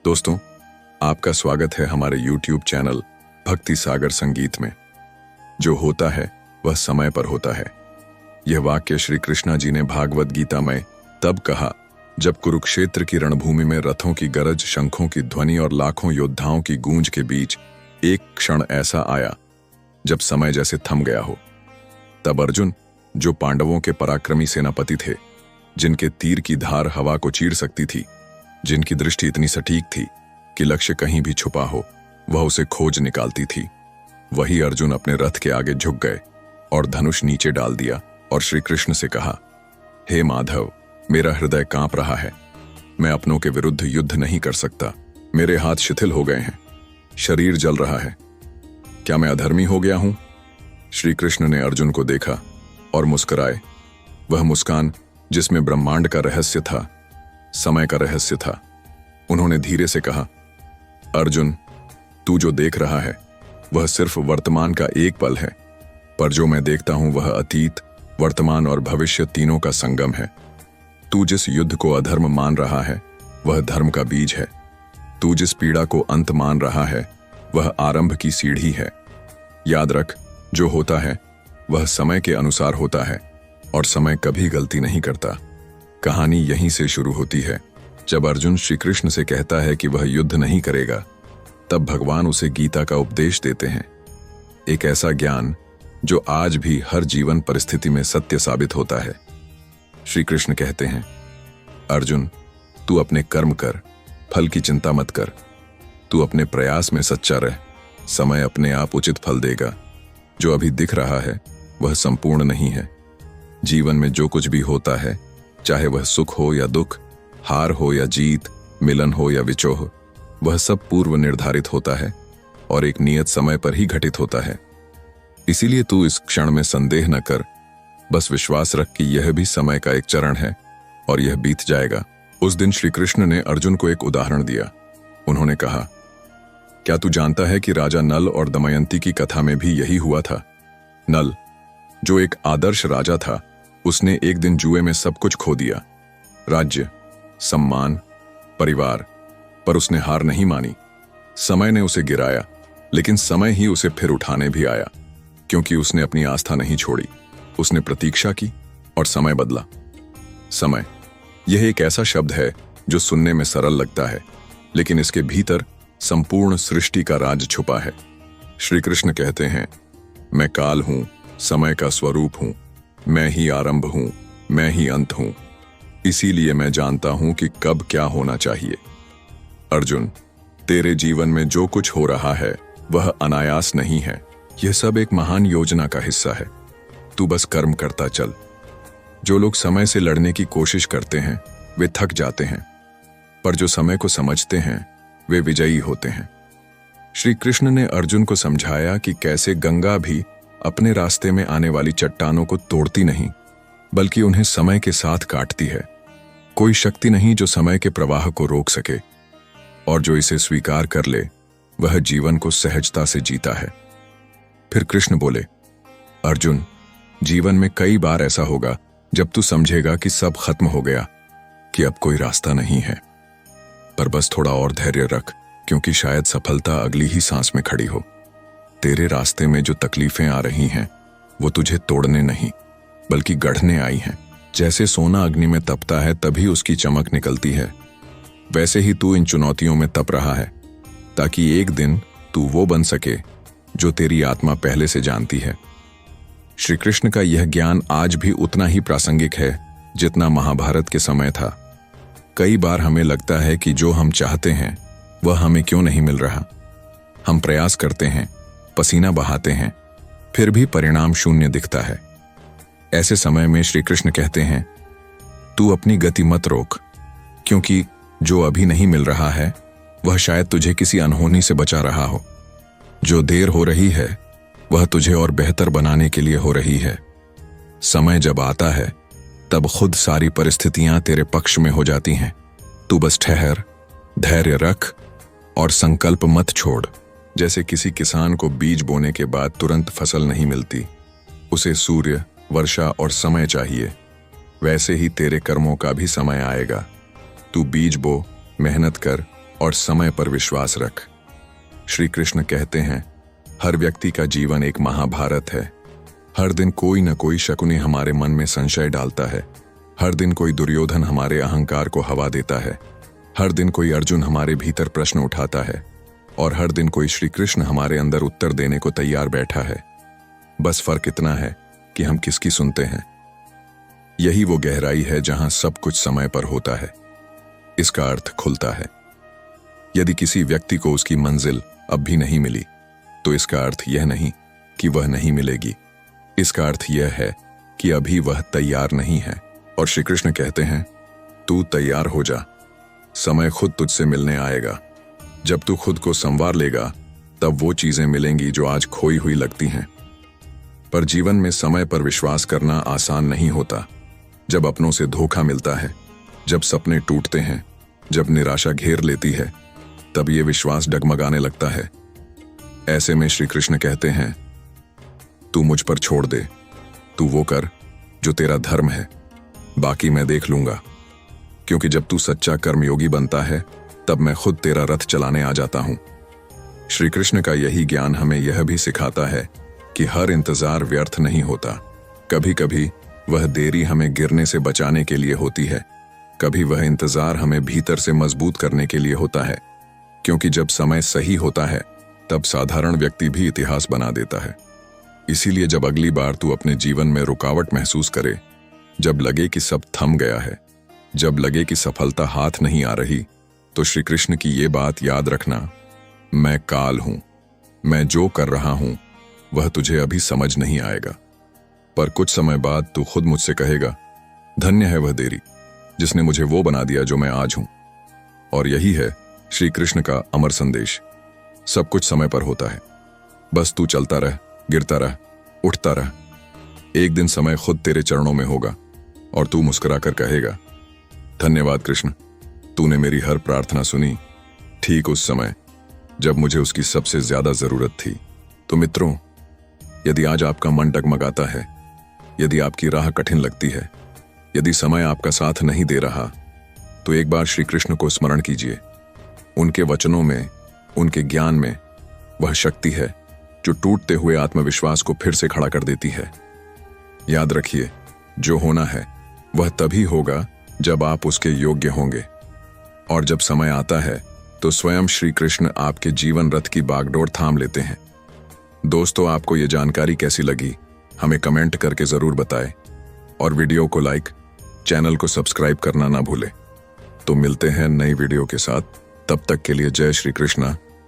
दोस्तों, आपका स्वागत है हमारे YouTube चैनल भक्ति सागर संगीत में। जो होता है वह समय पर होता है। यह वाक्य श्री कृष्णा जी ने भागवत गीता में तब कहा जब कुरुक्षेत्र की रणभूमि में रथों की गरज, शंखों की ध्वनि और लाखों योद्धाओं की गूंज के बीच एक क्षण ऐसा आया जब समय जैसे थम गया हो। तब अर्जुन, जो पांडवों के पराक्रमी सेनापति थे, जिनके तीर की धार हवा को चीर सकती थी, जिनकी दृष्टि इतनी सटीक थी कि लक्ष्य कहीं भी छुपा हो वह उसे खोज निकालती थी, वही अर्जुन अपने रथ के आगे झुक गए और धनुष नीचे डाल दिया और श्री कृष्ण से कहा, हे माधव, मेरा हृदय कांप रहा है। मैं अपनों के विरुद्ध युद्ध नहीं कर सकता। मेरे हाथ शिथिल हो गए हैं, शरीर जल रहा है। क्या मैं अधर्मी हो गया हूं? श्री कृष्ण ने अर्जुन को देखा और मुस्कुराए। वह मुस्कान जिसमें ब्रह्मांड का रहस्य था, समय का रहस्य था। उन्होंने धीरे से कहा, अर्जुन, तू जो देख रहा है वह सिर्फ वर्तमान का एक पल है, पर जो मैं देखता हूं वह अतीत, वर्तमान और भविष्य तीनों का संगम है। तू जिस युद्ध को अधर्म मान रहा है वह धर्म का बीज है। तू जिस पीड़ा को अंत मान रहा है वह आरंभ की सीढ़ी है। याद रख, जो होता है वह समय के अनुसार होता है और समय कभी गलती नहीं करता। कहानी यहीं से शुरू होती है। जब अर्जुन श्री कृष्ण से कहता है कि वह युद्ध नहीं करेगा, तब भगवान उसे गीता का उपदेश देते हैं। एक ऐसा ज्ञान जो आज भी हर जीवन परिस्थिति में सत्य साबित होता है। श्री कृष्ण कहते हैं, अर्जुन, तू अपने कर्म कर, फल की चिंता मत कर। तू अपने प्रयास में सच्चा रह, समय अपने आप उचित फल देगा। जो अभी दिख रहा है वह संपूर्ण नहीं है। जीवन में जो कुछ भी होता है, चाहे वह सुख हो या दुख, हार हो या जीत, मिलन हो या विचोह, वह सब पूर्व निर्धारित होता है और एक नियत समय पर ही घटित होता है। इसीलिए तू इस क्षण में संदेह न कर, बस विश्वास रख कि यह भी समय का एक चरण है और यह बीत जाएगा। उस दिन श्री कृष्ण ने अर्जुन को एक उदाहरण दिया। उन्होंने कहा, क्या तू जानता है कि राजा नल और दमयंती की कथा में भी यही हुआ था? नल, जो एक आदर्श राजा था, उसने एक दिन जुए में सब कुछ खो दिया, राज्य, सम्मान, परिवार, पर उसने हार नहीं मानी। समय ने उसे गिराया, लेकिन समय ही उसे फिर उठाने भी आया, क्योंकि उसने अपनी आस्था नहीं छोड़ी। उसने प्रतीक्षा की और समय बदला। समय, यह एक ऐसा शब्द है जो सुनने में सरल लगता है, लेकिन इसके भीतर संपूर्ण सृष्टि का राज छुपा है। श्री कृष्ण कहते हैं, मैं काल हूं, समय का स्वरूप हूं, मैं ही आरंभ हूं, मैं ही अंत हूं। इसीलिए मैं जानता हूं कि कब क्या होना चाहिए। अर्जुन, तेरे जीवन में जो कुछ हो रहा है वह अनायास नहीं है। यह सब एक महान योजना का हिस्सा है। तू बस कर्म करता चल। जो लोग समय से लड़ने की कोशिश करते हैं वे थक जाते हैं, पर जो समय को समझते हैं वे विजयी होते हैं। श्री कृष्ण ने अर्जुन को समझाया कि कैसे गंगा भी अपने रास्ते में आने वाली चट्टानों को तोड़ती नहीं, बल्कि उन्हें समय के साथ काटती है। कोई शक्ति नहीं जो समय के प्रवाह को रोक सके, और जो इसे स्वीकार कर ले वह जीवन को सहजता से जीता है। फिर कृष्ण बोले, अर्जुन, जीवन में कई बार ऐसा होगा जब तू समझेगा कि सब खत्म हो गया, कि अब कोई रास्ता नहीं है। पर बस थोड़ा और धैर्य रख, क्योंकि शायद सफलता अगली ही सांस में खड़ी हो। तेरे रास्ते में जो तकलीफें आ रही हैं वो तुझे तोड़ने नहीं बल्कि गढ़ने आई हैं। जैसे सोना अग्नि में तपता है तभी उसकी चमक निकलती है, वैसे ही तू इन चुनौतियों में तप रहा है, ताकि एक दिन तू वो बन सके जो तेरी आत्मा पहले से जानती है। श्री कृष्ण का यह ज्ञान आज भी उतना ही प्रासंगिक है जितना महाभारत के समय था। कई बार हमें लगता है कि जो हम चाहते हैं वह हमें क्यों नहीं मिल रहा। हम प्रयास करते हैं, पसीना बहाते हैं, फिर भी परिणाम शून्य दिखता है। ऐसे समय में श्री कृष्ण कहते हैं, तू अपनी गति मत रोक, क्योंकि जो अभी नहीं मिल रहा है वह शायद तुझे किसी अनहोनी से बचा रहा हो। जो देर हो रही है वह तुझे और बेहतर बनाने के लिए हो रही है। समय जब आता है तब खुद सारी परिस्थितियां तेरे पक्ष में हो जाती हैं। तू बस ठहर, धैर्य रख और संकल्प मत छोड़। जैसे किसी किसान को बीज बोने के बाद तुरंत फसल नहीं मिलती, उसे सूर्य, वर्षा और समय चाहिए, वैसे ही तेरे कर्मों का भी समय आएगा। तू बीज बो, मेहनत कर और समय पर विश्वास रख। श्री कृष्ण कहते हैं, हर व्यक्ति का जीवन एक महाभारत है। हर दिन कोई न कोई शकुनी हमारे मन में संशय डालता है। हर दिन कोई दुर्योधन हमारे अहंकार को हवा देता है। हर दिन कोई अर्जुन हमारे भीतर प्रश्न उठाता है और हर दिन कोई श्री कृष्ण हमारे अंदर उत्तर देने को तैयार बैठा है। बस फर्क इतना है कि हम किसकी सुनते हैं। यही वो गहराई है जहां सब कुछ समय पर होता है। इसका अर्थ खुलता है। यदि किसी व्यक्ति को उसकी मंजिल अब भी नहीं मिली, तो इसका अर्थ यह नहीं कि वह नहीं मिलेगी। इसका अर्थ यह है कि अभी वह तैयार नहीं है। और श्री कृष्ण कहते हैं, तू तैयार हो जा, समय खुद तुझसे मिलने आएगा। जब तू खुद को संवार लेगा, तब वो चीजें मिलेंगी जो आज खोई हुई लगती हैं। पर जीवन में समय पर विश्वास करना आसान नहीं होता। जब अपनों से धोखा मिलता है, जब सपने टूटते हैं, जब निराशा घेर लेती है, तब ये विश्वास डगमगाने लगता है। ऐसे में श्री कृष्ण कहते हैं, तू मुझ पर छोड़ दे, तू वो कर जो तेरा धर्म है, बाकी मैं देख लूंगा। क्योंकि जब तू सच्चा कर्मयोगी बनता है, तब मैं खुद तेरा रथ चलाने आ जाता हूं। श्री कृष्ण का यही ज्ञान हमें यह भी सिखाता है कि हर इंतजार व्यर्थ नहीं होता। कभी कभी वह देरी हमें गिरने से बचाने के लिए होती है, कभी वह इंतजार हमें भीतर से मजबूत करने के लिए होता है। क्योंकि जब समय सही होता है, तब साधारण व्यक्ति भी इतिहास बना देता है। इसीलिए जब अगली बार तू अपने जीवन में रुकावट महसूस करे, जब लगे कि सब थम गया है, जब लगे कि सफलता हाथ नहीं आ रही, तो श्री कृष्ण की ये बात याद रखना, मैं काल हूं, मैं जो कर रहा हूं वह तुझे अभी समझ नहीं आएगा, पर कुछ समय बाद तू खुद मुझसे कहेगा, धन्य है वह देरी जिसने मुझे वो बना दिया जो मैं आज हूं। और यही है श्री कृष्ण का अमर संदेश। सब कुछ समय पर होता है, बस तू चलता रह, गिरता रह, उठता रह। एक दिन समय खुद तेरे चरणों में होगा और तू मुस्कुराकर कहेगा, धन्यवाद कृष्ण, तूने मेरी हर प्रार्थना सुनी ठीक उस समय जब मुझे उसकी सबसे ज्यादा जरूरत थी। तो मित्रों, यदि आज आपका मन डगमगाता है, यदि आपकी राह कठिन लगती है, यदि समय आपका साथ नहीं दे रहा, तो एक बार श्री कृष्ण को स्मरण कीजिए। उनके वचनों में, उनके ज्ञान में वह शक्ति है जो टूटते हुए आत्मविश्वास को फिर से खड़ा कर देती है। याद रखिए, जो होना है वह तभी होगा जब आप उसके योग्य होंगे। और जब समय आता है, तो स्वयं श्री कृष्ण आपके जीवन रथ की बागडोर थाम लेते हैं। दोस्तों, आपको ये जानकारी कैसी लगी, हमें कमेंट करके जरूर बताएं और वीडियो को लाइक, चैनल को सब्सक्राइब करना ना भूलें। तो मिलते हैं नई वीडियो के साथ, तब तक के लिए जय श्री कृष्णा।